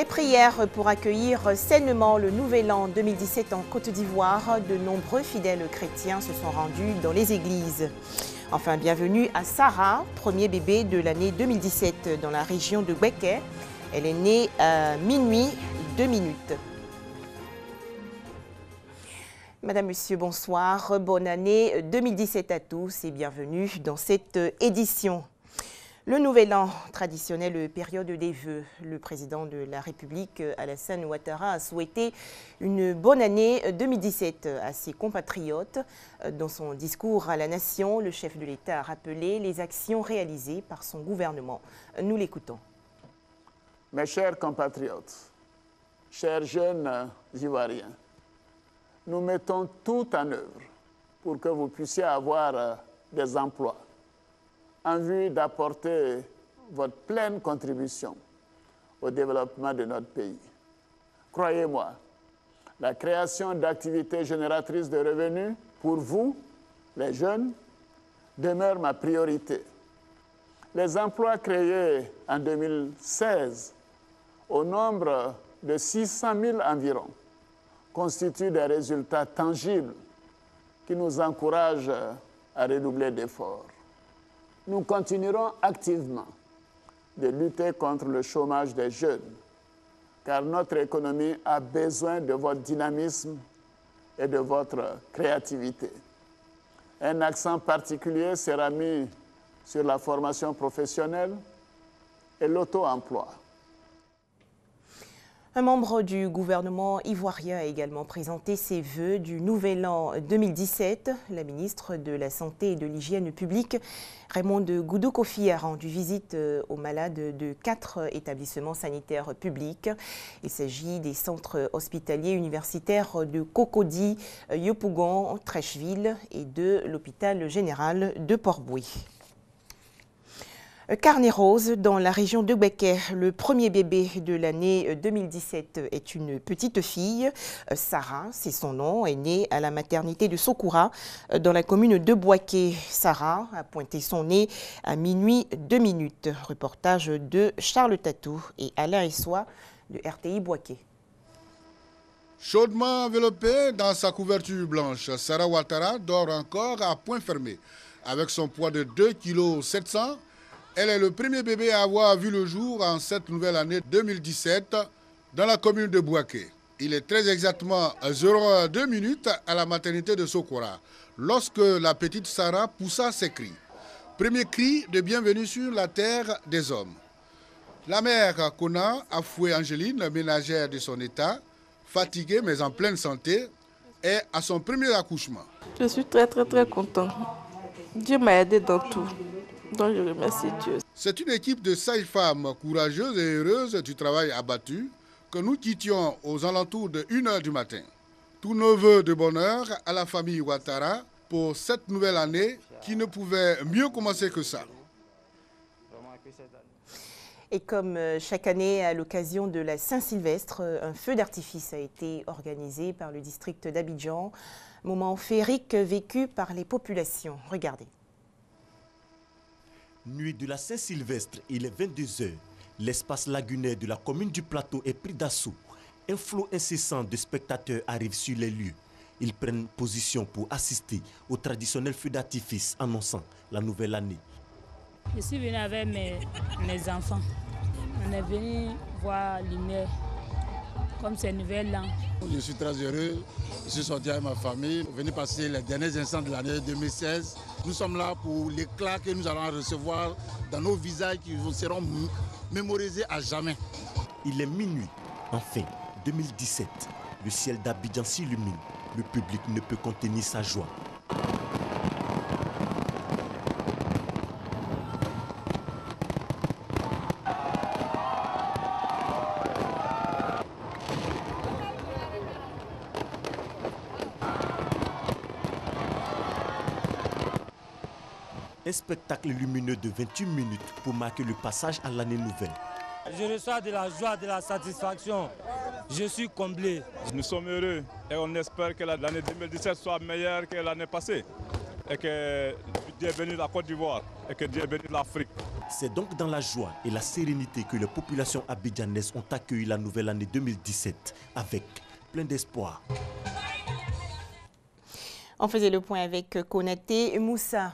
Les prières pour accueillir sainement le Nouvel An 2017 en Côte d'Ivoire. De nombreux fidèles chrétiens se sont rendus dans les églises. Enfin, bienvenue à Sarah, premier bébé de l'année 2017 dans la région de Gbeke. Elle est née à minuit 2 minutes. Madame, Monsieur, bonsoir. Bonne année 2017 à tous et bienvenue dans cette édition. Le Nouvel An, traditionnelle période des vœux. Le président de la République, Alassane Ouattara, a souhaité une bonne année 2017 à ses compatriotes. Dans son discours à la nation, le chef de l'État a rappelé les actions réalisées par son gouvernement. Nous l'écoutons. Mes chers compatriotes, chers jeunes Ivoiriens, nous mettons tout en œuvre pour que vous puissiez avoir des emplois en vue d'apporter votre pleine contribution au développement de notre pays. Croyez-moi, la création d'activités génératrices de revenus pour vous, les jeunes, demeure ma priorité. Les emplois créés en 2016, au nombre de 600 000 environ, constituent des résultats tangibles qui nous encouragent à redoubler d'efforts. Nous continuerons activement de lutter contre le chômage des jeunes, car notre économie a besoin de votre dynamisme et de votre créativité. Un accent particulier sera mis sur la formation professionnelle et l'auto-emploi. Un membre du gouvernement ivoirien a également présenté ses vœux du Nouvel An 2017. La ministre de la Santé et de l'Hygiène publique, Raymonde Goudou Kofi, a rendu visite aux malades de 4 établissements sanitaires publics. Il s'agit des centres hospitaliers universitaires de Cocody, Yopougon, Trècheville et de l'hôpital général de Port-Bouët. Carnet rose dans la région de Gbeke. Le premier bébé de l'année 2017 est une petite fille. Sarah, c'est son nom, est née à la maternité de Sokoura dans la commune de Bouaké. Sarah a pointé son nez à minuit 2 minutes. Reportage de Charles Tatou et Alain Essois de RTI Bouaké. Chaudement enveloppée dans sa couverture blanche, Sarah Ouattara dort encore à point fermé. Avec son poids de 2,7 kg, elle est le premier bébé à avoir vu le jour en cette nouvelle année 2017 dans la commune de Bouaké. Il est très exactement 0h02 minutes à la maternité de Sokoura, lorsque la petite Sarah poussa ses cris. Premier cri de bienvenue sur la terre des hommes. La mère Kona Afoué Angéline, ménagère de son état, fatiguée mais en pleine santé, est à son premier accouchement. Je suis très content. Dieu m'a aidé dans tout. Donc je remercie Dieu. C'est une équipe de sages-femmes courageuses et heureuses du travail abattu que nous quittions aux alentours de 1h du matin. Tous nos vœux de bonheur à la famille Ouattara pour cette nouvelle année qui ne pouvait mieux commencer que ça. Et comme chaque année à l'occasion de la Saint-Sylvestre, un feu d'artifice a été organisé par le district d'Abidjan. Moment féerique vécu par les populations. Regardez. Nuit de la Saint-Sylvestre, il est 22h. L'espace lagunaire de la commune du Plateau est pris d'assaut. Un flot incessant de spectateurs arrive sur les lieux. Ils prennent position pour assister au traditionnel feu d'artifice annonçant la nouvelle année. Je suis venue avec mes enfants. On est venu voir lumière comme c'est nouvel an. Je suis très heureux. Je suis sorti avec ma famille, venu passer les derniers instants de l'année 2016. Nous sommes là pour l'éclat que nous allons recevoir dans nos visages qui seront mémorisés à jamais. Il est minuit. Enfin, 2017. Le ciel d'Abidjan s'illumine. Le public ne peut contenir sa joie. Un spectacle lumineux de 28 minutes pour marquer le passage à l'année nouvelle. Je reçois de la joie, de la satisfaction. Je suis comblé. Nous sommes heureux et on espère que l'année 2017 soit meilleure que l'année passée. et que Dieu bénisse la Côte d'Ivoire et que Dieu bénisse l'Afrique. C'est donc dans la joie et la sérénité que les populations abidjanaises ont accueilli la nouvelle année 2017 avec plein d'espoir. On faisait le point avec Konaté Moussa.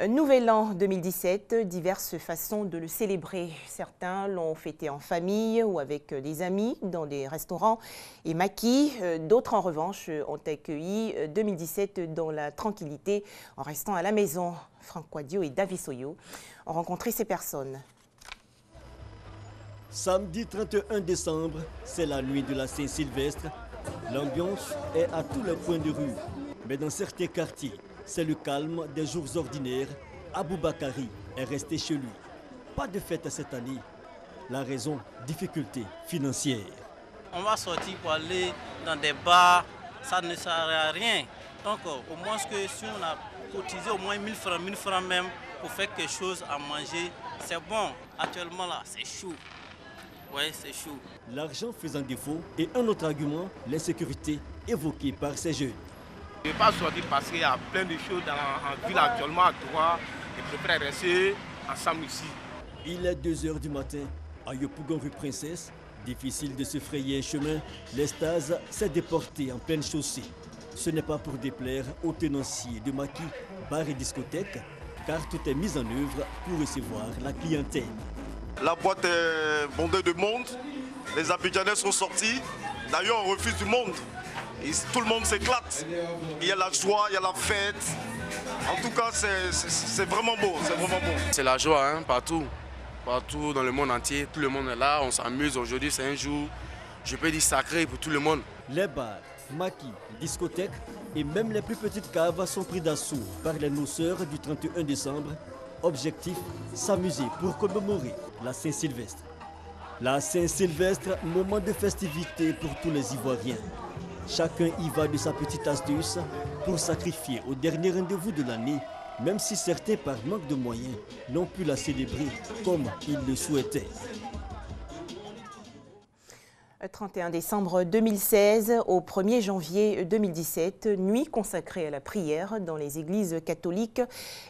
Nouvel an 2017, diverses façons de le célébrer. Certains l'ont fêté en famille ou avec des amis dans des restaurants et maquis. D'autres, en revanche, ont accueilli 2017 dans la tranquillité en restant à la maison. Franck Quadio et David Soyo ont rencontré ces personnes. Samedi 31 décembre, c'est la nuit de la Saint-Sylvestre. L'ambiance est à tous les coins de rue. Mais dans certains quartiers, c'est le calme des jours ordinaires. Aboubakari est resté chez lui. Pas de fête cette année. La raison, difficulté financière. On va sortir pour aller dans des bars, ça ne sert à rien. Donc au moins que si on a cotisé au moins 1000 francs même pour faire quelque chose à manger, c'est bon. Actuellement là, c'est chaud. Oui, c'est chaud. L'argent faisant défaut et un autre argument, l'insécurité évoquée par ces jeunes. Je ne vais pas sortir parce qu'il y a plein de choses en ville actuellement à droit. Je préfère rester ensemble ici. Il est 2 h du matin à Yopougon rue Princesse. Difficile de se frayer un chemin. L'Estase s'est déporté en pleine chaussée. Ce n'est pas pour déplaire aux tenanciers de maquis, bars et discothèques, car tout est mis en œuvre pour recevoir la clientèle. La boîte est bondée de monde. Les Abidjanais sont sortis. D'ailleurs, on refuse du monde. Et tout le monde s'éclate. Il y a la joie, il y a la fête. En tout cas, c'est vraiment beau, c'est vraiment beau. C'est la joie, hein, partout. Partout dans le monde entier, tout le monde est là, on s'amuse. Aujourd'hui, c'est un jour, je peux dire sacré pour tout le monde. Les bars, maquis, discothèques et même les plus petites caves sont pris d'assaut par les noceurs du 31 décembre. Objectif, s'amuser pour commémorer la Saint-Sylvestre. La Saint-Sylvestre, moment de festivité pour tous les Ivoiriens. Chacun y va de sa petite astuce pour sacrifier au dernier rendez-vous de l'année, même si certains, par manque de moyens, n'ont pu la célébrer comme ils le souhaitaient. 31 décembre 2016 au 1er janvier 2017, nuit consacrée à la prière dans les églises catholiques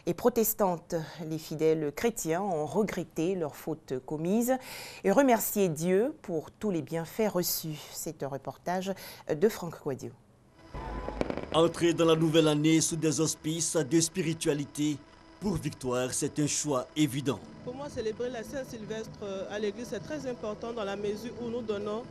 et protestantes. Les fidèles chrétiens ont regretté leurs fautes commises et remercié Dieu pour tous les bienfaits reçus. C'est un reportage de Franck Quadio. Entrer dans la nouvelle année sous des auspices de spiritualité, pour Victoire, c'est un choix évident. Pour moi, célébrer la Saint-Sylvestre à l'église, c'est très important dans la mesure où nous donnons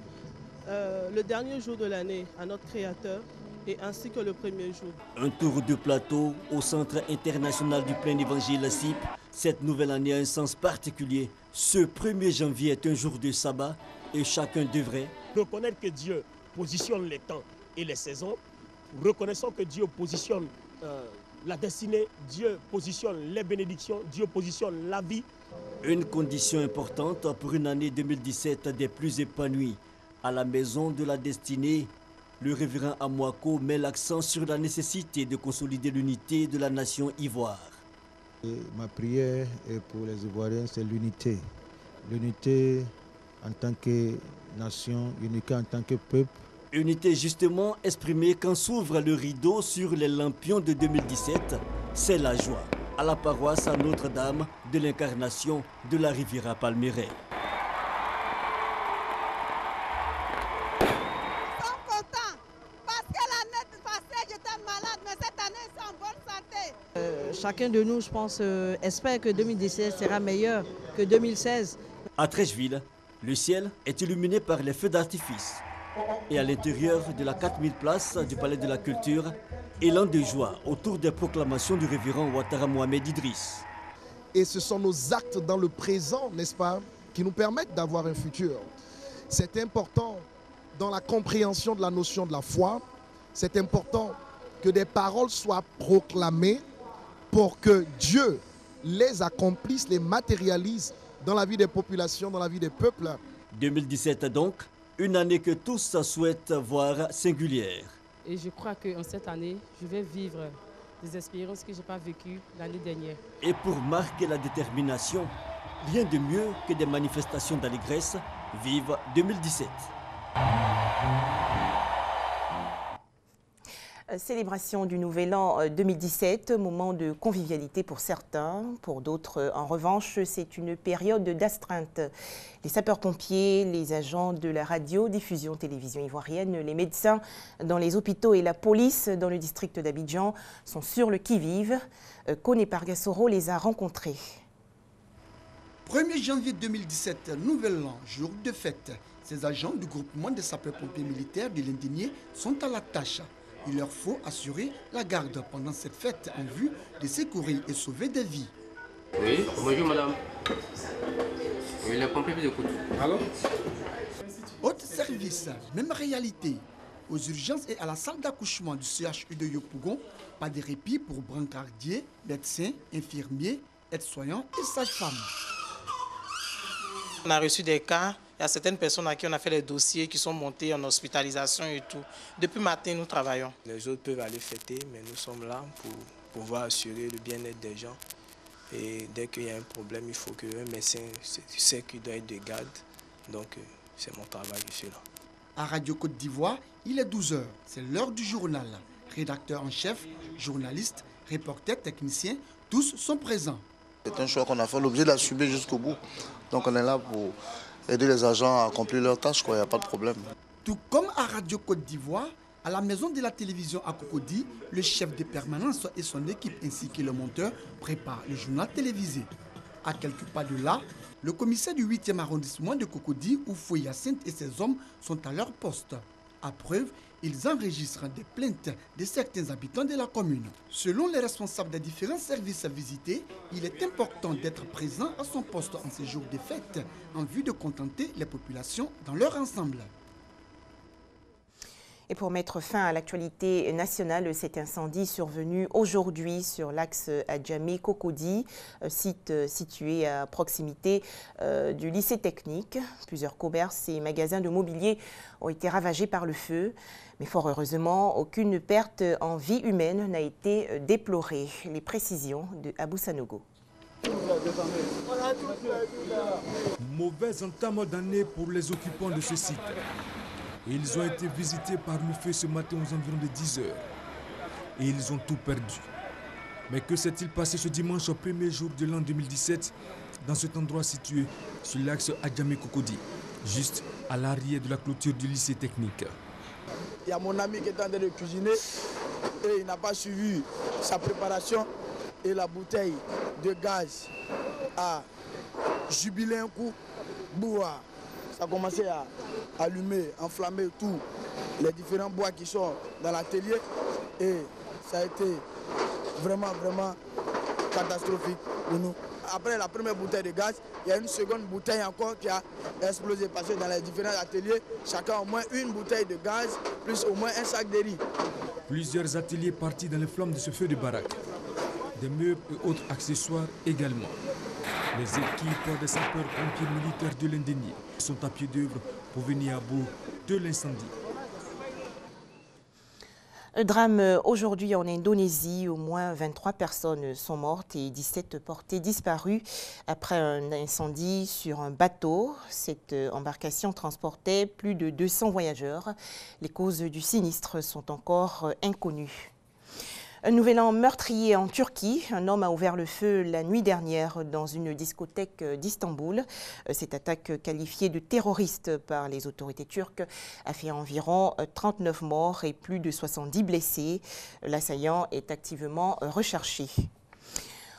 le dernier jour de l'année à notre Créateur et ainsi que le premier jour. Un tour de plateau au Centre international du plein évangile CIP. Cette nouvelle année a un sens particulier. Ce 1er janvier est un jour de sabbat et chacun devrait reconnaître que Dieu positionne les temps et les saisons. Reconnaissons que Dieu positionne la destinée, Dieu positionne les bénédictions, Dieu positionne la vie. Une condition importante pour une année 2017 des plus épanouies. À la maison de la destinée, le révérend Amouako met l'accent sur la nécessité de consolider l'unité de la nation ivoire. Ma prière pour les Ivoiriens, c'est l'unité. L'unité en tant que nation, l'unité en tant que peuple. Unité justement exprimée quand s'ouvre le rideau sur les lampions de 2017. C'est la joie. À la paroisse Notre-Dame de l'Incarnation de la Riviera Palmeraie. Chacun de nous, je pense, espère que 2017 sera meilleur que 2016. À Trècheville, le ciel est illuminé par les feux d'artifice. Et à l'intérieur de la 4000 places du Palais de la Culture, élan de joie autour des proclamations du révérend Ouattara Mohamed Idriss. Et ce sont nos actes dans le présent, n'est-ce pas, qui nous permettent d'avoir un futur. C'est important dans la compréhension de la notion de la foi. C'est important que des paroles soient proclamées pour que Dieu les accomplisse, les matérialise dans la vie des populations, dans la vie des peuples. 2017 donc, une année que tous souhaitent voir singulière. Et je crois qu'en cette année, je vais vivre des expériences que je n'ai pas vécues l'année dernière. Et pour marquer la détermination, rien de mieux que des manifestations d'allégresse. Vive 2017. Célébration du Nouvel An 2017, moment de convivialité pour certains. Pour d'autres, en revanche, c'est une période d'astreinte. Les sapeurs-pompiers, les agents de la radio-diffusion télévision ivoirienne, les médecins dans les hôpitaux et la police dans le district d'Abidjan sont sur le qui-vive. Kone Pargasoro les a rencontrés. 1er janvier 2017, Nouvel An, jour de fête. Ces agents du groupement des sapeurs-pompiers militaires de l'Indigné sont à la tâche. Il leur faut assurer la garde pendant cette fête en vue de secourir et sauver des vies. Oui, bonjour madame. Oui, les pompiers vous écoutent. Allô? Autre service, même réalité. Aux urgences et à la salle d'accouchement du CHU de Yopougon, pas de répit pour brancardiers, médecins, infirmiers, aides-soignants et sages-femmes. On a reçu des cas, il y a certaines personnes à qui on a fait les dossiers qui sont montés en hospitalisation et tout. Depuis matin, nous travaillons. Les autres peuvent aller fêter, mais nous sommes là pour pouvoir assurer le bien-être des gens. Et dès qu'il y a un problème, il faut qu'un médecin sait qu'il doit être de garde. Donc, c'est mon travail, je suis là. À Radio Côte d'Ivoire, il est 12 h. C'est l'heure du journal. Rédacteur en chef, journaliste, reporter, technicien, tous sont présents. C'est un choix qu'on a fait, l'objet de l'assumer jusqu'au bout. Donc on est là pour aider les agents à accomplir leurs tâches, il n'y a pas de problème. Tout comme à Radio Côte d'Ivoire, à la maison de la télévision à Cocody, le chef de permanence et son équipe ainsi que le monteur préparent le journal télévisé. À quelques pas de là, le commissaire du 8e arrondissement de Cocody, Oufou Hyacinthe et ses hommes sont à leur poste. À preuve, ils enregistrent des plaintes de certains habitants de la commune. Selon les responsables des différents services visités, il est important d'être présent à son poste en ces jours de fête en vue de contenter les populations dans leur ensemble. Et pour mettre fin à l'actualité nationale, cet incendie survenu aujourd'hui sur l'axe Adjamé-Cocody, site situé à proximité du lycée technique. Plusieurs commerces et magasins de mobilier ont été ravagés par le feu. Mais fort heureusement, aucune perte en vie humaine n'a été déplorée. Les précisions de Abou Sanogo. Mauvaise entame d'année pour les occupants de ce site. Ils ont été visités par le feu ce matin aux environs de 10 h. Et ils ont tout perdu. Mais que s'est-il passé ce dimanche au premier jour de l'an 2017 dans cet endroit situé sur l'axe Adjamé-Cocody, juste à l'arrière de la clôture du lycée technique? Il y a mon ami qui est en train de cuisiner et il n'a pas suivi sa préparation et la bouteille de gaz a jubilé un coup. Boua. Ça a commencé à allumer, enflammer tous les différents bois qui sont dans l'atelier et ça a été vraiment catastrophique pour nous. Après la première bouteille de gaz, il y a une seconde bouteille encore qui a explosé parce que dans les différents ateliers, chacun a au moins une bouteille de gaz plus au moins un sac de riz. Plusieurs ateliers partis dans les flammes de ce feu de baraque. Des meubles et autres accessoires également. Les équipes des sapeurs-pompiers militaires de l'Indigné sont à pied d'œuvre pour venir à bout de l'incendie. Drame aujourd'hui en Indonésie, au moins 23 personnes sont mortes et 17 portées disparues après un incendie sur un bateau. Cette embarcation transportait plus de 200 voyageurs. Les causes du sinistre sont encore inconnues. Un nouvel an meurtrier en Turquie. Un homme a ouvert le feu la nuit dernière dans une discothèque d'Istanbul. Cette attaque qualifiée de terroriste par les autorités turques a fait environ 39 morts et plus de 70 blessés. L'assaillant est activement recherché.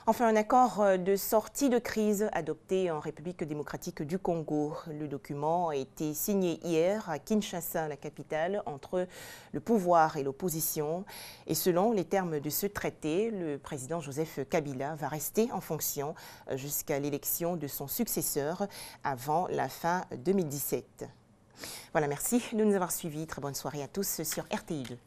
Enfin, un accord de sortie de crise adopté en République démocratique du Congo. Le document a été signé hier à Kinshasa, la capitale, entre le pouvoir et l'opposition. Et selon les termes de ce traité, le président Joseph Kabila va rester en fonction jusqu'à l'élection de son successeur avant la fin 2017. Voilà, merci de nous avoir suivis. Très bonne soirée à tous sur RTI2.